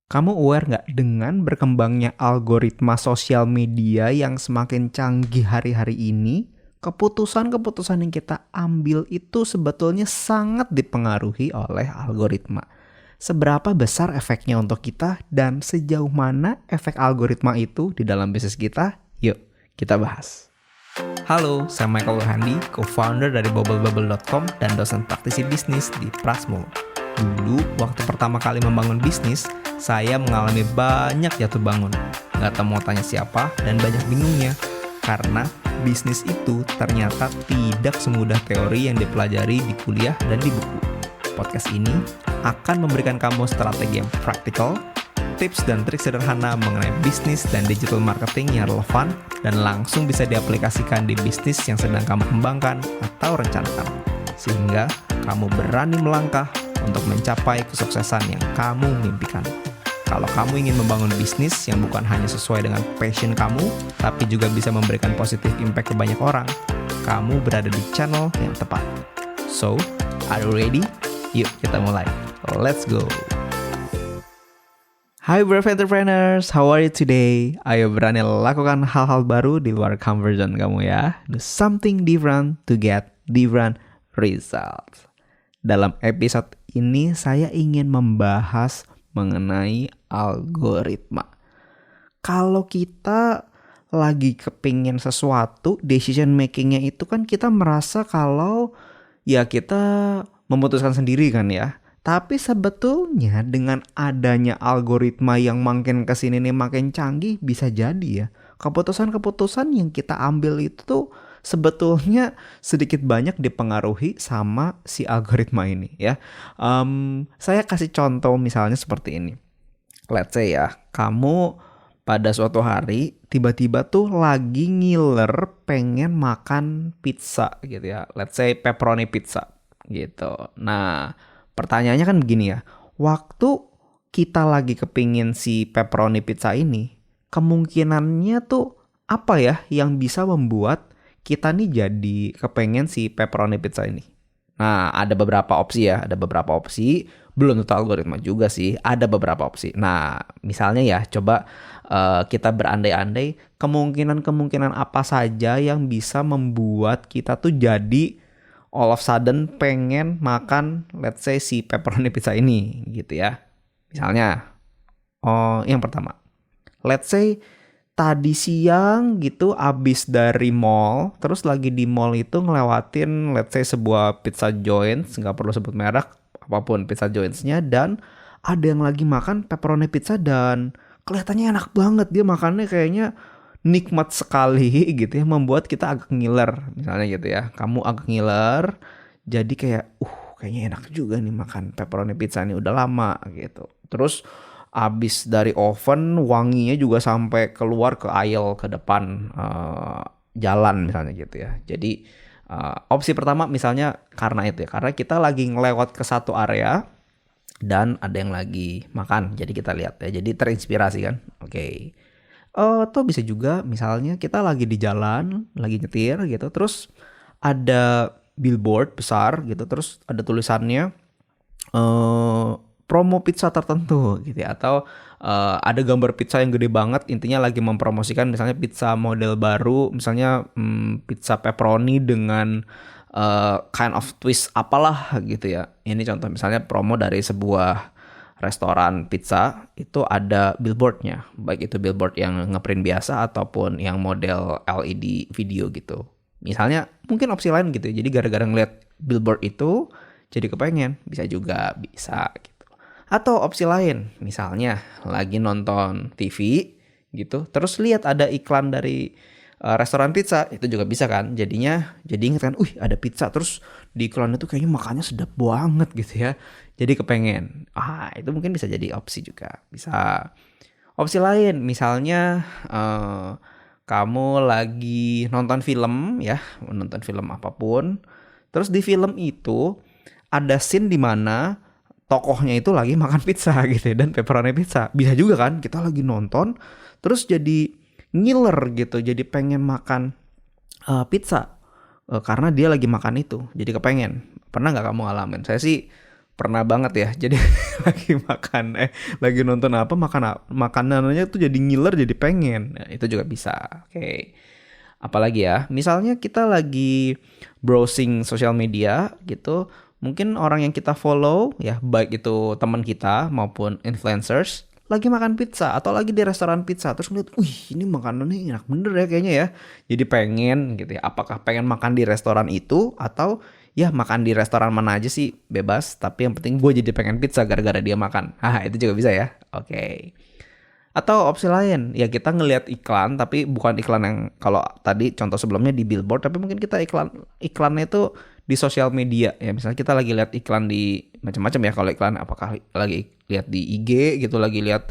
Kamu aware nggak dengan berkembangnya algoritma sosial media yang semakin canggih hari-hari ini, keputusan-keputusan yang kita ambil itu sebetulnya sangat dipengaruhi oleh algoritma. Seberapa besar efeknya untuk kita dan sejauh mana efek algoritma itu di dalam bisnis kita? Yuk, kita bahas. Halo, saya Michael Handi, co-founder dari bobblebubble.com dan dosen praktisi bisnis di Prasmo. Dulu, waktu pertama kali membangun bisnis, saya mengalami banyak jatuh bangun. Gak tahu mau tanya siapa dan banyak bingungnya. Karena bisnis itu ternyata tidak semudah teori yang dipelajari di kuliah dan di buku. Podcast ini akan memberikan kamu strategi yang praktikal, tips dan trik sederhana mengenai bisnis dan digital marketing yang relevan dan langsung bisa diaplikasikan di bisnis yang sedang kamu kembangkan atau rencanakan. Sehingga kamu berani melangkah untuk mencapai kesuksesan yang kamu mimpikan. Kalau kamu ingin membangun bisnis yang bukan hanya sesuai dengan passion kamu, tapi juga bisa memberikan positive impact ke banyak orang, kamu berada di channel yang tepat. So, are you ready? Yuk kita mulai. Let's go! Hai brave entrepreneurs, how are you today? Ayo berani lakukan hal-hal baru di luar comfort zone kamu ya. Do something different to get different results. Dalam episode ini saya ingin membahas mengenai algoritma. Kalau kita lagi kepingin sesuatu, decision makingnya itu kan kita merasa kalau ya kita memutuskan sendiri kan ya. Tapi sebetulnya dengan adanya algoritma yang makin kesini nih makin canggih, bisa jadi ya keputusan-keputusan yang kita ambil itu tuh sebetulnya sedikit banyak dipengaruhi sama si algoritma ini ya. Saya kasih contoh misalnya seperti ini. Let's say ya, kamu pada suatu hari tiba-tiba tuh lagi ngiler pengen makan pizza gitu ya. Let's say pepperoni pizza gitu. Nah, pertanyaannya kan begini ya, waktu kita lagi kepingin si pepperoni pizza ini, kemungkinannya tuh apa ya yang bisa membuat kita nih jadi kepengen si pepperoni pizza ini? Nah, ada beberapa opsi ya, belum tentu algoritma juga sih, ada beberapa opsi. Nah, misalnya ya, coba kita berandai-andai kemungkinan-kemungkinan apa saja yang bisa membuat kita tuh jadi all of sudden pengen makan let's say si pepperoni pizza ini gitu ya. Misalnya, yang pertama, let's say tadi siang gitu abis dari mall, terus lagi di mall itu ngelewatin let's say sebuah pizza joints, nggak perlu sebut merek, apapun pizza joints-nya, dan ada yang lagi makan pepperoni pizza dan kelihatannya enak banget, dia makannya kayaknya nikmat sekali gitu ya, membuat kita agak ngiler misalnya gitu ya. Kamu agak ngiler, jadi kayak kayaknya enak juga nih makan pepperoni pizza nih, udah lama gitu. Terus abis dari oven, wanginya juga sampai keluar ke aisle ke depan jalan misalnya gitu ya. Jadi opsi pertama misalnya karena itu ya, karena kita lagi ngelewat ke satu area dan ada yang lagi makan, jadi kita lihat ya, jadi terinspirasi kan. Oke. Atau bisa juga misalnya kita lagi di jalan, lagi nyetir gitu, terus ada billboard besar gitu, terus ada tulisannya promo pizza tertentu gitu ya, atau ada gambar pizza yang gede banget, intinya lagi mempromosikan misalnya pizza model baru, misalnya pizza pepperoni dengan kind of twist apalah gitu ya. Ini contoh misalnya promo dari sebuah restoran pizza, itu ada billboardnya, baik itu billboard yang ngeprint biasa ataupun yang model LED video gitu. Misalnya mungkin opsi lain gitu ya, jadi gara-gara ngeliat billboard itu jadi kepengen, bisa juga, bisa gitu. Atau opsi lain, misalnya lagi nonton TV gitu, terus lihat ada iklan dari restoran pizza, itu juga bisa kan, jadi inget kan, ada pizza, terus di iklan itu kayaknya makannya sedap banget gitu ya, jadi kepengen. Itu mungkin bisa jadi opsi juga, bisa. Opsi lain, misalnya kamu lagi nonton film ya, nonton film apapun, terus di film itu ada scene di mana tokohnya itu lagi makan pizza gitu ya, dan pepperoni pizza. Bisa juga kan, kita lagi nonton terus jadi ngiler gitu, jadi pengen makan pizza karena dia lagi makan itu, jadi kepengen. Pernah nggak kamu ngalamin? Saya sih pernah banget ya. Jadi lagi makan lagi nonton apa makanannya tuh jadi ngiler jadi pengen. Nah, itu juga bisa. Oke. Apalagi ya, misalnya kita lagi browsing sosial media gitu, mungkin orang yang kita follow ya, baik itu teman kita maupun influencers, lagi makan pizza atau lagi di restoran pizza, terus ngeliat, wih ini makanannya enak bener ya kayaknya ya. Jadi pengen gitu ya, apakah pengen makan di restoran itu atau ya makan di restoran mana aja sih bebas, tapi yang penting gue jadi pengen pizza gara-gara dia makan. Itu juga bisa ya. Oke. Atau opsi lain, ya kita ngelihat iklan tapi bukan iklan yang kalau tadi contoh sebelumnya di billboard, tapi mungkin kita iklannya itu di sosial media ya. Misalnya kita lagi lihat iklan di macam-macam ya, kalau iklan apakah lagi lihat di IG gitu, lagi lihat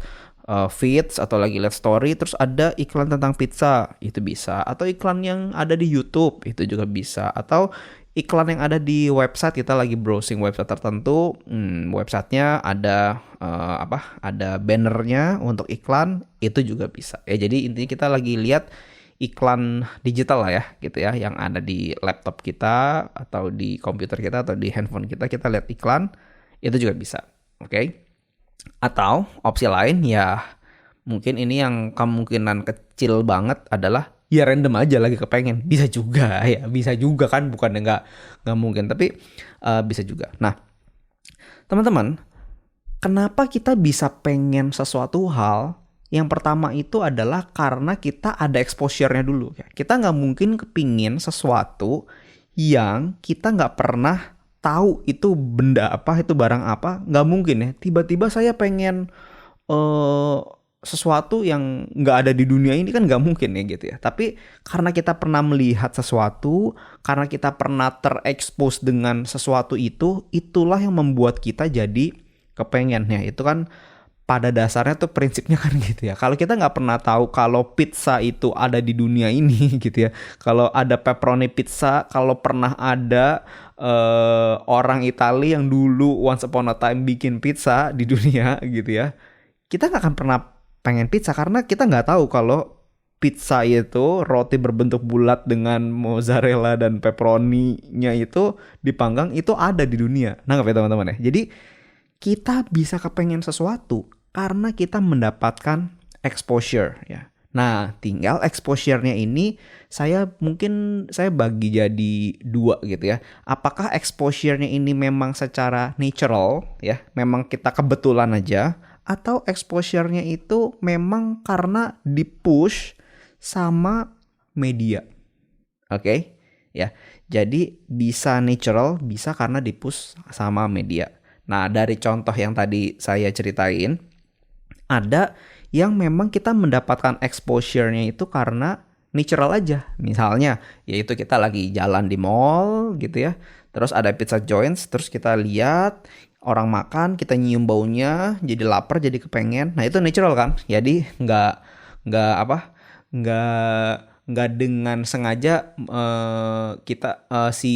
feeds atau lagi lihat story terus ada iklan tentang pizza, itu bisa. Atau iklan yang ada di YouTube itu juga bisa. Atau iklan yang ada di website, kita lagi browsing website tertentu, websitenya ada ada bannernya untuk iklan, itu juga bisa ya. Jadi intinya kita lagi lihat iklan digital lah ya gitu ya, yang ada di laptop kita atau di komputer kita atau di handphone kita lihat iklan, itu juga bisa. Oke. Atau opsi lain ya, mungkin ini yang kemungkinan kecil banget adalah ya random aja lagi kepengen, bisa juga ya, bisa juga kan, bukan nggak mungkin, tapi bisa juga. Nah teman-teman, kenapa kita bisa pengen sesuatu hal? Yang pertama itu adalah karena kita ada exposure-nya dulu. Kita nggak mungkin kepingin sesuatu yang kita nggak pernah tahu itu benda apa, itu barang apa, nggak mungkin ya. Tiba-tiba saya pengen sesuatu yang nggak ada di dunia ini, kan nggak mungkin ya gitu ya. Tapi karena kita pernah melihat sesuatu, karena kita pernah terekspos dengan sesuatu itu, itulah yang membuat kita jadi kepengen ya. Itu kan pada dasarnya tuh prinsipnya kan gitu ya. Kalau kita nggak pernah tahu kalau pizza itu ada di dunia ini gitu ya. Kalau ada pepperoni pizza, kalau pernah ada orang Italia yang dulu once upon a time bikin pizza di dunia gitu ya, kita nggak akan pernah pengen pizza karena kita nggak tahu kalau pizza itu roti berbentuk bulat dengan mozzarella dan pepperoni-nya itu dipanggang, itu ada di dunia. Nangkep ya teman-teman ya. Jadi kita bisa kepengen sesuatu karena kita mendapatkan exposure ya. Nah, tinggal exposure-nya ini saya bagi jadi dua gitu ya. Apakah exposure-nya ini memang secara natural ya, memang kita kebetulan aja, atau exposure-nya itu memang karena di-push sama media. Oke? Ya. Jadi bisa natural, bisa karena di-push sama media. Nah, dari contoh yang tadi saya ceritain, ada yang memang kita mendapatkan exposure-nya itu karena natural aja. Misalnya, yaitu kita lagi jalan di mall gitu ya. Terus ada pizza joints, terus kita lihat orang makan, kita nyium baunya, jadi lapar, jadi kepengen. Nah itu natural kan? Jadi nggak dengan sengaja kita si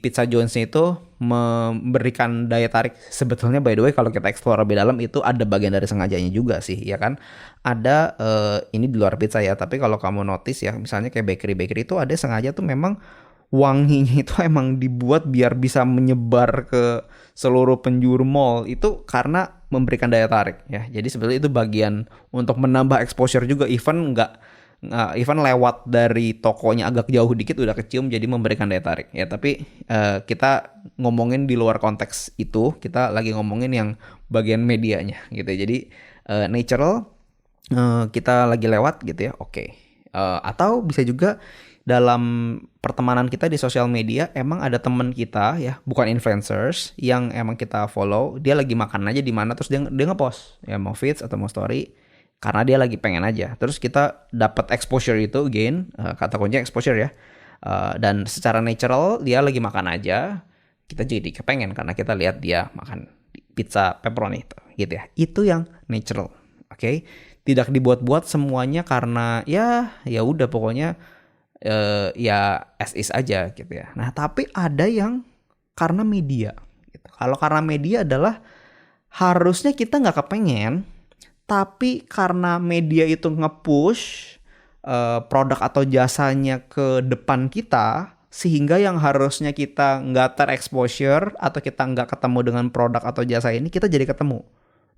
pizza Jones itu memberikan daya tarik. Sebetulnya by the way kalau kita explore lebih dalam itu ada bagian dari sengajanya juga sih, ya kan? Ada ini di luar pizza ya, tapi kalau kamu notice ya, misalnya kayak bakery itu ada sengaja tuh memang wanginya itu emang dibuat biar bisa menyebar ke seluruh penjuru mall, itu karena memberikan daya tarik ya. Jadi sebetulnya itu bagian untuk menambah exposure juga, even lewat dari tokonya agak jauh dikit udah kecium, jadi memberikan daya tarik ya. Tapi kita ngomongin di luar konteks itu, kita lagi ngomongin yang bagian medianya gitu ya. Jadi natural, kita lagi lewat gitu ya, oke. Atau bisa juga dalam pertemanan kita di sosial media, emang ada teman kita ya, bukan influencers, yang emang kita follow, dia lagi makan aja di mana, terus dia ngepost ya, mau feeds atau mau story, karena dia lagi pengen aja. Terus kita dapat exposure itu, again kata kuncinya exposure ya. Dan secara natural dia lagi makan aja, kita jadi kepengen karena kita lihat dia makan pizza pepperoni itu gitu ya. Itu yang natural, oke? Tidak dibuat-buat semuanya karena ya udah pokoknya ya as is aja gitu ya. Nah tapi ada yang karena media gitu. Kalau karena media adalah harusnya kita nggak kepengen, tapi karena media itu nge-push produk atau jasanya ke depan kita, sehingga yang harusnya kita nggak terexposure atau kita nggak ketemu dengan produk atau jasa ini, kita jadi ketemu.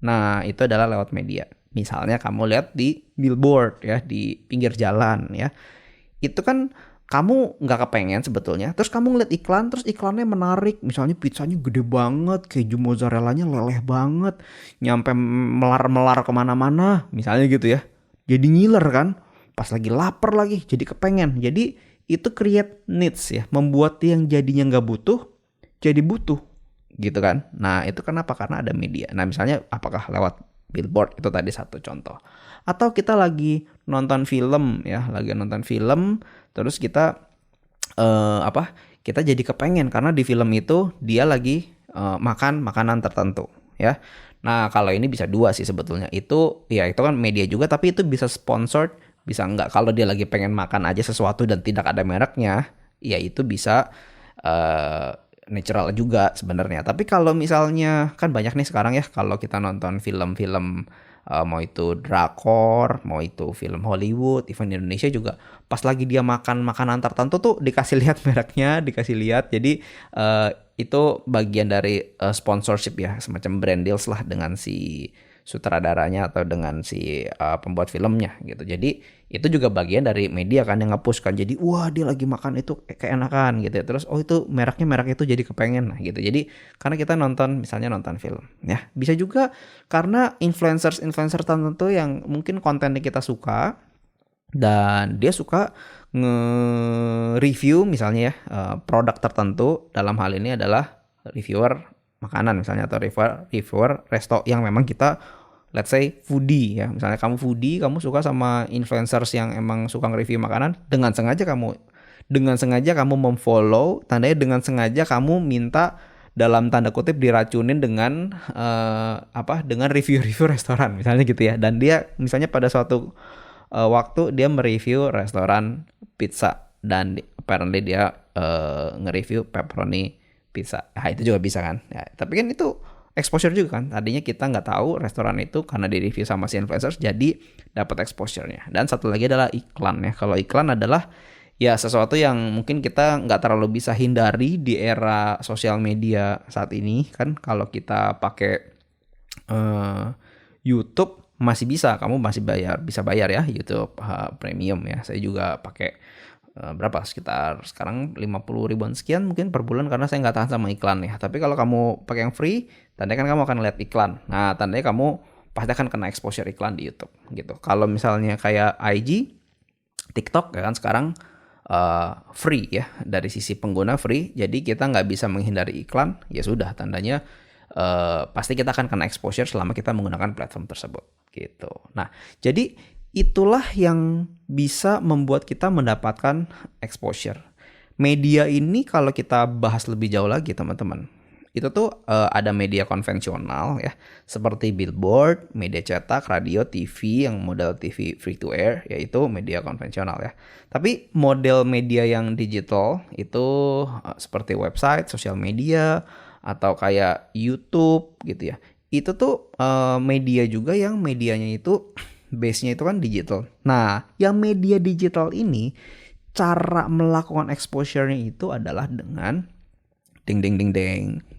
Nah, itu adalah lewat media. Misalnya kamu lihat di billboard ya, di pinggir jalan ya. Itu kan kamu nggak kepengen sebetulnya. Terus kamu ngeliat iklan, terus iklannya menarik. Misalnya pizzanya gede banget, keju mozzarellanya leleh banget, nyampe melar-melar kemana-mana, misalnya gitu ya. Jadi ngiler kan, pas lagi lapar lagi, jadi kepengen. Jadi itu create needs ya, membuat yang jadinya nggak butuh, jadi butuh. Gitu kan. Nah itu kenapa? Karena ada media. Nah misalnya apakah lewat billboard, itu tadi satu contoh. Atau kita lagi nonton film ya, lagi nonton film, terus kita kita jadi kepengen karena di film itu dia lagi makan makanan tertentu ya. Nah kalau ini bisa dua sih sebetulnya, itu ya itu kan media juga, tapi itu bisa sponsored, bisa enggak. Kalau dia lagi pengen makan aja sesuatu dan tidak ada mereknya, ya itu bisa natural juga sebenarnya. Tapi kalau misalnya kan banyak nih sekarang ya, kalau kita nonton film-film mau itu drakor, mau itu film Hollywood, even di Indonesia juga, pas lagi dia makan makanan tertentu tuh dikasih lihat mereknya, dikasih lihat. Jadi itu bagian dari sponsorship ya, semacam brand deals lah dengan si sutradaranya atau dengan si pembuat filmnya gitu. Jadi itu juga bagian dari media kan yang nge-push kan. Jadi wah dia lagi makan itu keenakan gitu ya. Terus oh itu merek itu jadi kepengen nah gitu. Jadi karena kita misalnya nonton film ya. Bisa juga karena influencer tertentu yang mungkin kontennya kita suka dan dia suka nge-review misalnya ya produk tertentu, dalam hal ini adalah reviewer makanan misalnya atau reviewer resto yang memang kita let's say foodie ya. Misalnya kamu foodie, kamu suka sama influencers yang emang suka nge-review makanan, dengan sengaja kamu memfollow, tandanya dengan sengaja kamu minta dalam tanda kutip diracunin dengan dengan review-review restoran misalnya gitu ya. Dan dia misalnya pada suatu waktu dia mereview restoran pizza dan apparently dia nge-review pepperoni pizza. Nah itu juga bisa kan ya, tapi kan itu exposure juga kan. Tadinya kita nggak tahu restoran itu, karena di review sama si influencers jadi dapat exposure-nya. Dan satu lagi adalah iklan ya. Kalau iklan adalah ya sesuatu yang mungkin kita nggak terlalu bisa hindari di era sosial media saat ini kan. Kalau kita pakai YouTube masih bisa, kamu masih bisa bayar ya YouTube premium ya. Saya juga pakai berapa, sekitar sekarang 50 ribuan sekian mungkin per bulan, karena saya nggak tahan sama iklan ya. Tapi kalau kamu pakai yang free, tandanya kan kamu akan lihat iklan. Nah tandanya kamu pasti akan kena exposure iklan di YouTube gitu. Kalau misalnya kayak IG, TikTok ya kan sekarang free ya, dari sisi pengguna free, jadi kita nggak bisa menghindari iklan. Ya sudah, tandanya pasti kita akan kena exposure selama kita menggunakan platform tersebut gitu. Nah jadi itulah yang bisa membuat kita mendapatkan exposure. Media ini kalau kita bahas lebih jauh lagi teman-teman, itu tuh ada media konvensional ya, seperti billboard, media cetak, radio, TV yang model TV free to air, yaitu media konvensional ya. Tapi model media yang digital itu seperti website, sosial media, atau kayak YouTube gitu ya. Itu tuh media juga yang medianya itu base-nya itu kan digital. Nah, yang media digital ini cara melakukan exposure-nya itu adalah dengan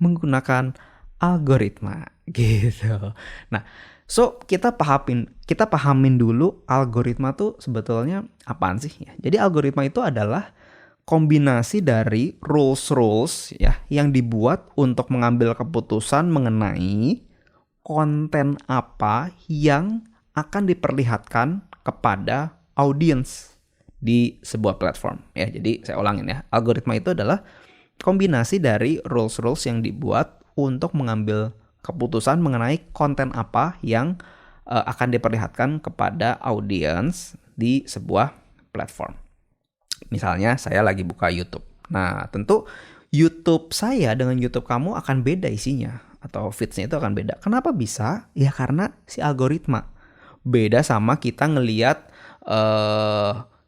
menggunakan algoritma gitu. Nah, so kita pahamin dulu algoritma tuh sebetulnya apaan sih ya. Jadi algoritma itu adalah kombinasi dari rules ya yang dibuat untuk mengambil keputusan mengenai konten apa yang akan diperlihatkan kepada audiens di sebuah platform ya. Jadi saya ulangin ya, algoritma itu adalah kombinasi dari rules yang dibuat untuk mengambil keputusan mengenai konten apa yang akan diperlihatkan kepada audiens di sebuah platform. Misalnya saya lagi buka YouTube. Nah tentu YouTube saya dengan YouTube kamu akan beda isinya, atau feeds-nya itu akan beda. Kenapa bisa? Ya karena si algoritma. Beda sama kita ngelihat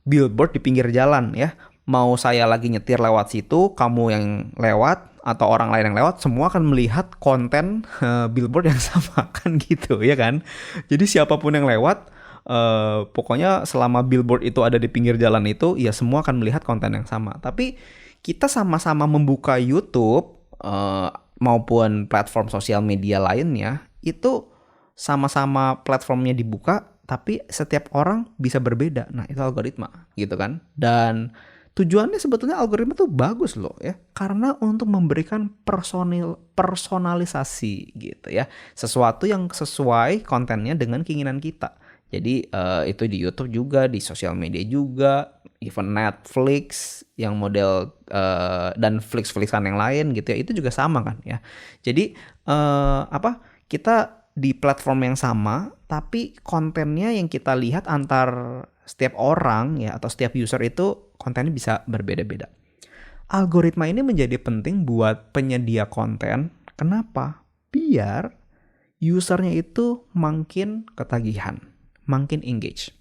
billboard di pinggir jalan ya. Mau saya lagi nyetir lewat situ, kamu yang lewat atau orang lain yang lewat, semua akan melihat konten billboard yang sama kan gitu ya kan. Jadi siapapun yang lewat, pokoknya selama billboard itu ada di pinggir jalan itu, ya semua akan melihat konten yang sama. Tapi kita sama-sama membuka YouTube maupun platform sosial media lainnya, itu sama-sama platformnya dibuka, tapi setiap orang bisa berbeda. Nah, itu algoritma gitu kan. Dan tujuannya sebetulnya algoritma tuh bagus loh ya, karena untuk memberikan personalisasi gitu ya, sesuatu yang sesuai kontennya dengan keinginan kita. Jadi itu di YouTube juga, di sosial media juga, even Netflix yang model dan Flix-Flixan yang lain gitu ya, itu juga sama kan ya. Jadi kita di platform yang sama, tapi kontennya yang kita lihat antar setiap orang ya atau setiap user itu kontennya bisa berbeda-beda. Algoritma ini menjadi penting buat penyedia konten. Kenapa? Biar usernya itu makin ketagihan, makin engage.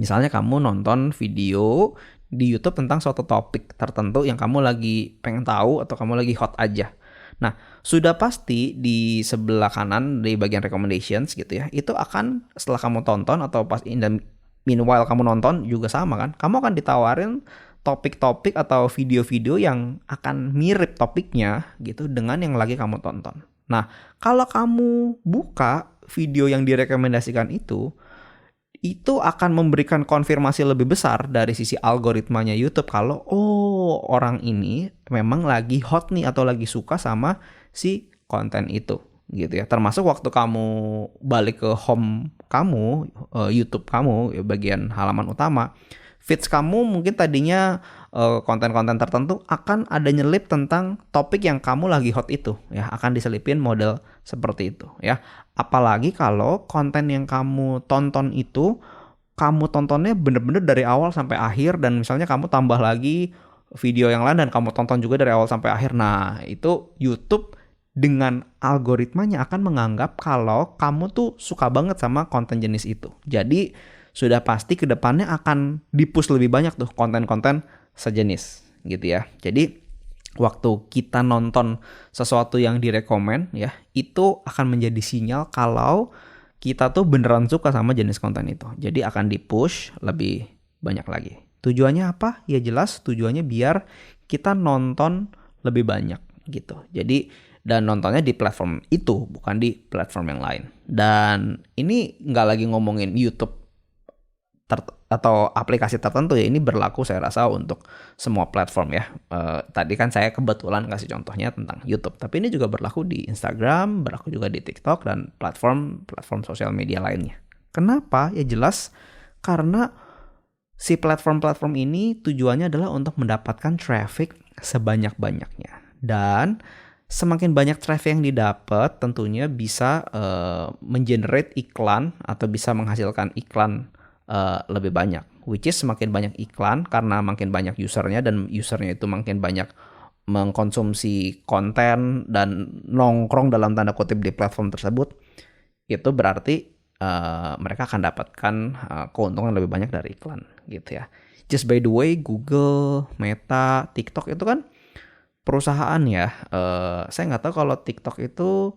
Misalnya kamu nonton video di YouTube tentang suatu topik tertentu yang kamu lagi pengen tahu atau kamu lagi hot aja. Nah, sudah pasti di sebelah kanan di bagian recommendations gitu ya, itu akan setelah kamu tonton atau pas meanwhile kamu nonton juga sama kan, kamu akan ditawarin topik-topik atau video-video yang akan mirip topiknya gitu dengan yang lagi kamu tonton. Nah, kalau kamu buka video yang direkomendasikan itu akan memberikan konfirmasi lebih besar dari sisi algoritmanya YouTube kalau orang ini memang lagi hot nih atau lagi suka sama si konten itu gitu ya. Termasuk waktu kamu balik ke home kamu, YouTube kamu, bagian halaman utama, feeds kamu mungkin tadinya konten-konten tertentu akan ada nyelip tentang topik yang kamu lagi hot itu ya, akan diselipin model seperti itu ya. Apalagi kalau konten yang kamu tonton itu kamu tontonnya bener-bener dari awal sampai akhir, dan misalnya kamu tambah lagi video yang lain dan kamu tonton juga dari awal sampai akhir. Nah, itu YouTube dengan algoritmanya akan menganggap kalau kamu tuh suka banget sama konten jenis itu. Jadi sudah pasti ke depannya akan di-push lebih banyak tuh konten-konten sejenis gitu ya. Jadi waktu kita nonton sesuatu yang direkomend ya, itu akan menjadi sinyal kalau kita tuh beneran suka sama jenis konten itu. Jadi akan di-push lebih banyak lagi. Tujuannya apa? Ya jelas tujuannya biar kita nonton lebih banyak gitu. Jadi dan nontonnya di platform itu, bukan di platform yang lain. Dan ini nggak lagi ngomongin YouTube atau aplikasi tertentu ya, ini berlaku saya rasa untuk semua platform ya. Tadi kan saya kebetulan kasih contohnya tentang YouTube, tapi ini juga berlaku di Instagram, berlaku juga di TikTok dan platform sosial media lainnya. Kenapa? Ya jelas karena si platform-platform ini tujuannya adalah untuk mendapatkan traffic sebanyak-banyaknya. Dan semakin banyak traffic yang didapat, tentunya bisa mengenerate iklan atau bisa menghasilkan iklan lebih banyak. Which is semakin banyak iklan karena makin banyak usernya, dan usernya itu makin banyak mengkonsumsi konten dan nongkrong dalam tanda kutip di platform tersebut, itu berarti mereka akan dapatkan keuntungan lebih banyak dari iklan gitu ya. Just by the way, Google, Meta, TikTok itu kan perusahaan ya. Saya nggak tahu kalau TikTok itu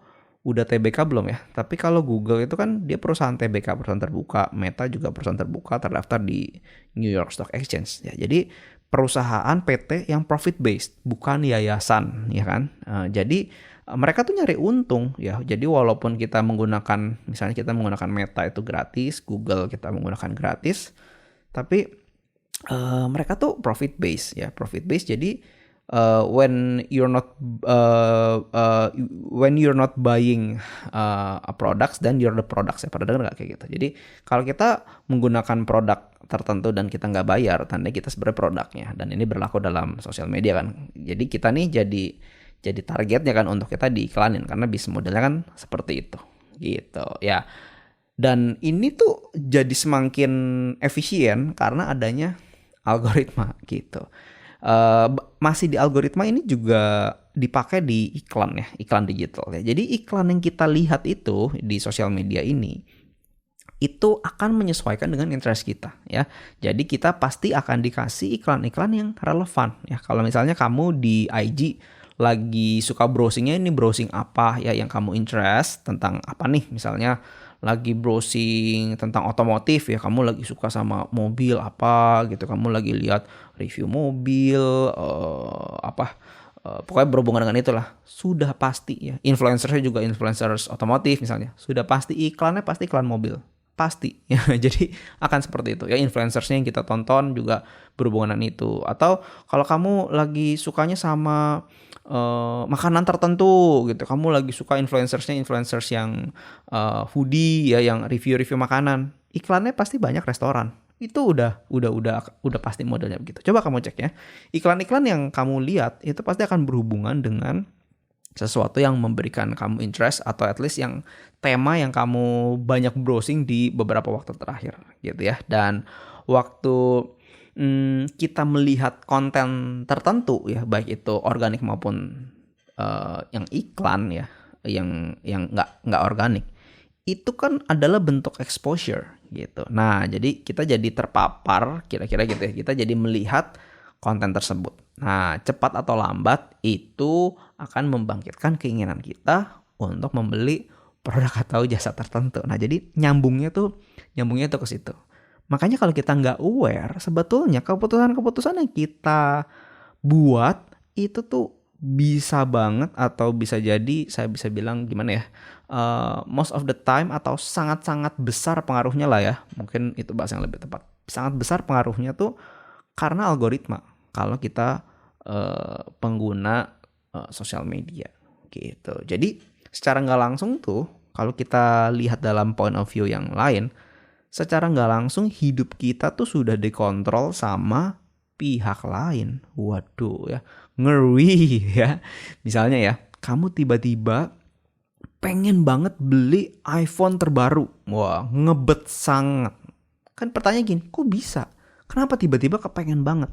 udah TBK belum ya. Tapi kalau Google itu kan dia perusahaan TBK, perusahaan terbuka. Meta juga perusahaan terbuka, terdaftar di New York Stock Exchange ya. Jadi perusahaan PT yang profit based, bukan yayasan ya kan. Jadi mereka tuh nyari untung ya. Jadi walaupun kita menggunakan, misalnya kita menggunakan Meta itu gratis, Google kita menggunakan gratis, tapi mereka tuh profit based ya, profit based. Jadi when you're not buying a products, then you're the products ya. Pernah dengar nggak kayak gitu? Jadi kalau kita menggunakan produk tertentu dan kita nggak bayar, tandanya kita sebenarnya produknya. Dan ini berlaku dalam sosial media kan. Jadi kita nih jadi targetnya kan untuk kita diiklanin, karena bisnis modelnya kan seperti itu gitu ya. Dan ini tuh jadi semakin efisien karena adanya algoritma gitu. Masih di algoritma ini juga dipakai di iklan ya, iklan digital ya. Jadi iklan yang kita lihat itu di sosial media ini itu akan menyesuaikan dengan interest kita ya. Jadi kita pasti akan dikasih iklan-iklan yang relevan ya. Kalau misalnya kamu di IG lagi suka browsingnya, ini browsing apa ya yang kamu interest tentang apa nih, misalnya lagi browsing tentang otomotif ya, kamu lagi suka sama mobil apa gitu, kamu lagi lihat review mobil pokoknya berhubungan dengan itulah, sudah pasti ya, influencersnya juga influencers otomotif misalnya, sudah pasti iklannya pasti iklan mobil, pasti ya. Jadi akan seperti itu ya, influencersnya yang kita tonton juga berhubungan dengan itu. Atau kalau kamu lagi sukanya sama makanan tertentu gitu, kamu lagi suka influencers yang foodie ya, yang review makanan, iklannya pasti banyak restoran. Itu udah pasti modelnya begitu. Coba kamu cek ya, iklan-iklan yang kamu lihat itu pasti akan berhubungan dengan sesuatu yang memberikan kamu interest, atau at least yang tema yang kamu banyak browsing di beberapa waktu terakhir gitu ya. Dan waktu kita melihat konten tertentu ya, baik itu organik maupun yang iklan ya, yang nggak organik, itu kan adalah bentuk exposure gitu. Nah, jadi kita jadi terpapar kira-kira gitu ya. Kita jadi melihat konten tersebut. Nah, cepat atau lambat itu akan membangkitkan keinginan kita untuk membeli produk atau jasa tertentu. Nah, jadi nyambungnya tuh ke situ. Makanya kalau kita nggak aware, sebetulnya keputusan-keputusan yang kita buat itu tuh bisa banget, atau bisa jadi saya bisa bilang gimana ya, most of the time atau sangat-sangat besar pengaruhnya lah ya, mungkin itu bahasa yang lebih tepat, sangat besar pengaruhnya tuh karena algoritma kalau kita pengguna sosial media gitu. Jadi secara nggak langsung tuh, kalau kita lihat dalam point of view yang lain, secara nggak langsung hidup kita tuh sudah dikontrol sama pihak lain. Waduh ya, ngeri ya. Misalnya ya, kamu tiba-tiba pengen banget beli iPhone terbaru. Wah, ngebet sangat. Kan pertanyaan gini, kok bisa? Kenapa tiba-tiba kepengen banget?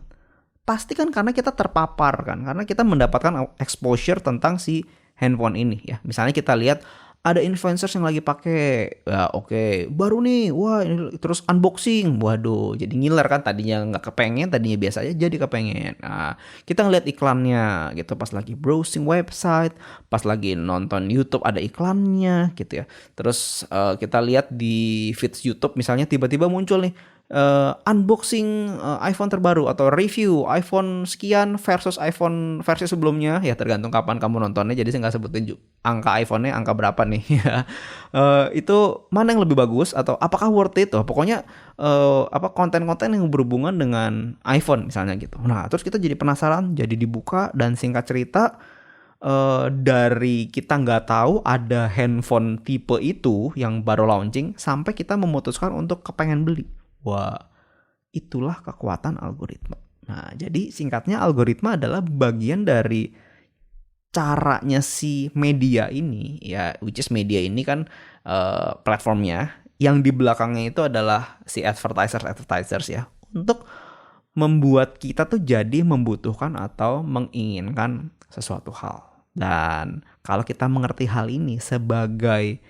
Pasti kan karena kita terpapar kan, karena kita mendapatkan exposure tentang si handphone ini ya. Misalnya kita lihat ada influencers yang lagi pakai, ya oke, baru nih, wah ini, terus unboxing, waduh, jadi ngiler kan, tadinya nggak kepengen, tadinya biasa aja jadi kepengen. Nah, kita ngeliat iklannya gitu, pas lagi browsing website, pas lagi nonton YouTube ada iklannya gitu ya. Terus kita lihat di feeds YouTube misalnya tiba-tiba muncul nih, unboxing iPhone terbaru atau review iPhone sekian versus iPhone versi sebelumnya ya, tergantung kapan kamu nontonnya, jadi saya nggak sebutin angka iPhone-nya angka berapa nih ya. Itu mana yang lebih bagus atau apakah worth it tuh, pokoknya konten-konten yang berhubungan dengan iPhone misalnya gitu. Nah, terus kita jadi penasaran, jadi dibuka, dan singkat cerita dari kita nggak tahu ada handphone tipe itu yang baru launching sampai kita memutuskan untuk kepengen beli. Wah, itulah kekuatan algoritma. Nah, jadi singkatnya algoritma adalah bagian dari caranya si media ini ya, which is media ini kan platformnya, yang di belakangnya itu adalah si advertisers ya, untuk membuat kita tuh jadi membutuhkan atau menginginkan sesuatu hal. Dan kalau kita mengerti hal ini sebagai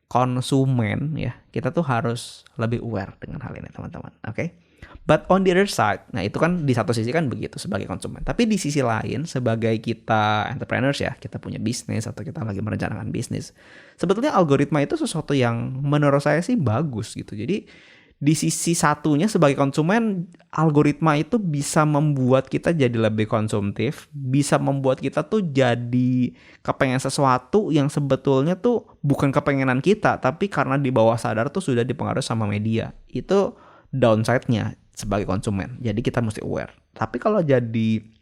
konsumen ya, kita tuh harus lebih aware dengan hal ini teman-teman. Oke? But on the other side, nah itu kan di satu sisi kan begitu sebagai konsumen. Tapi di sisi lain sebagai kita entrepreneurs ya, kita punya bisnis atau kita lagi merencanakan bisnis, sebetulnya algoritma itu sesuatu yang menurut saya sih bagus gitu. Jadi di sisi satunya sebagai konsumen, algoritma itu bisa membuat kita jadi lebih konsumtif, bisa membuat kita tuh jadi kepengen sesuatu yang sebetulnya tuh bukan kepengenan kita, tapi karena di bawah sadar tuh sudah dipengaruhi sama media. Itu downside-nya sebagai konsumen. Jadi kita mesti aware. Tapi kalau jadi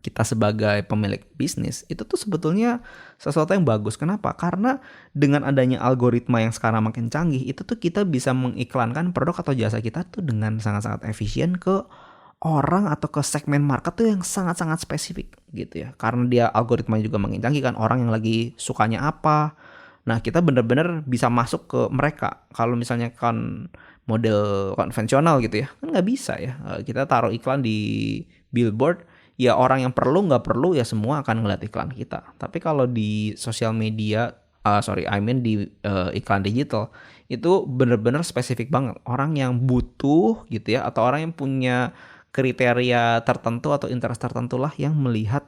kita sebagai pemilik bisnis, itu tuh sebetulnya sesuatu yang bagus. Kenapa? Karena dengan adanya algoritma yang sekarang makin canggih, itu tuh kita bisa mengiklankan produk atau jasa kita tuh dengan sangat-sangat efisien ke orang atau ke segmen market tuh yang sangat-sangat spesifik gitu ya. Karena dia algoritmanya juga makin canggih kan, orang yang lagi sukanya apa. Nah, kita benar-benar bisa masuk ke mereka. Kalau misalnya kan model konvensional gitu ya, kan nggak bisa ya. Kita taruh iklan di billboard, ya orang yang perlu nggak perlu ya semua akan ngeliat iklan kita. Tapi kalau di sosial media, di iklan digital, itu benar-benar spesifik banget. Orang yang butuh gitu ya, atau orang yang punya kriteria tertentu atau interest tertentu lah yang melihat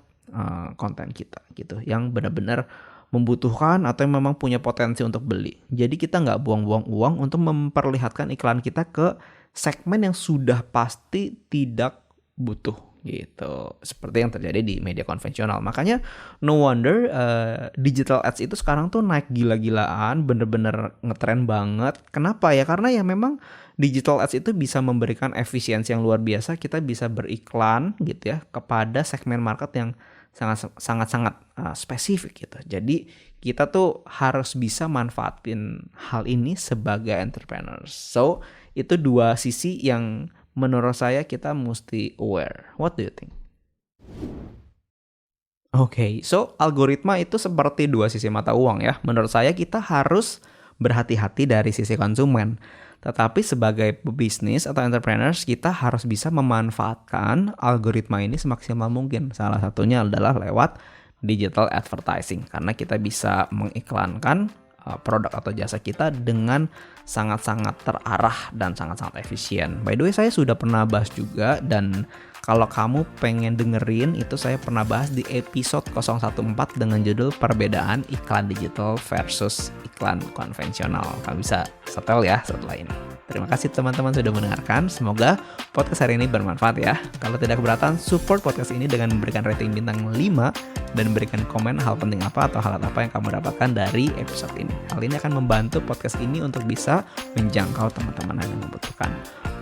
konten kita gitu, yang benar-benar membutuhkan atau yang memang punya potensi untuk beli. Jadi kita nggak buang-buang uang untuk memperlihatkan iklan kita ke segmen yang sudah pasti tidak butuh gitu. Seperti yang terjadi di media konvensional. Makanya no wonder digital ads itu sekarang tuh naik gila-gilaan, bener-bener ngetren banget. Kenapa ya? Karena ya memang digital ads itu bisa memberikan efisiensi yang luar biasa. Kita bisa beriklan gitu ya kepada segmen market yang sangat-sangat spesifik gitu. Jadi kita tuh harus bisa manfaatin hal ini sebagai entrepreneurs. So, itu dua sisi yang menurut saya kita mesti aware. What do you think? Oke, so algoritma itu seperti dua sisi mata uang ya. Menurut saya kita harus berhati-hati dari sisi konsumen. Tetapi sebagai pebisnis atau entrepreneurs, kita harus bisa memanfaatkan algoritma ini semaksimal mungkin. Salah satunya adalah lewat digital advertising. Karena kita bisa mengiklankan produk atau jasa kita dengan sangat-sangat terarah dan sangat-sangat efisien. By the way, saya sudah pernah bahas juga, dan kalau kamu pengen dengerin itu saya pernah bahas di episode 014 dengan judul perbedaan iklan digital versus iklan konvensional. Kamu bisa setel ya setelah ini. Terima kasih teman-teman sudah mendengarkan. Semoga podcast hari ini bermanfaat ya. Kalau tidak keberatan, support podcast ini dengan memberikan rating bintang 5 dan memberikan komen hal penting apa atau hal apa yang kamu dapatkan dari episode ini. Hal ini akan membantu podcast ini untuk bisa menjangkau teman-teman yang membutuhkan.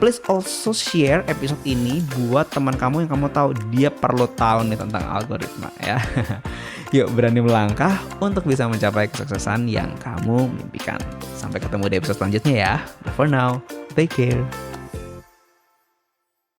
Please also share episode ini buat teman kamu yang kamu tahu dia perlu tahu nih tentang algoritma ya. Yuk berani melangkah untuk bisa mencapai kesuksesan yang kamu mimpikan. Sampai ketemu di episode selanjutnya ya. For now, take care.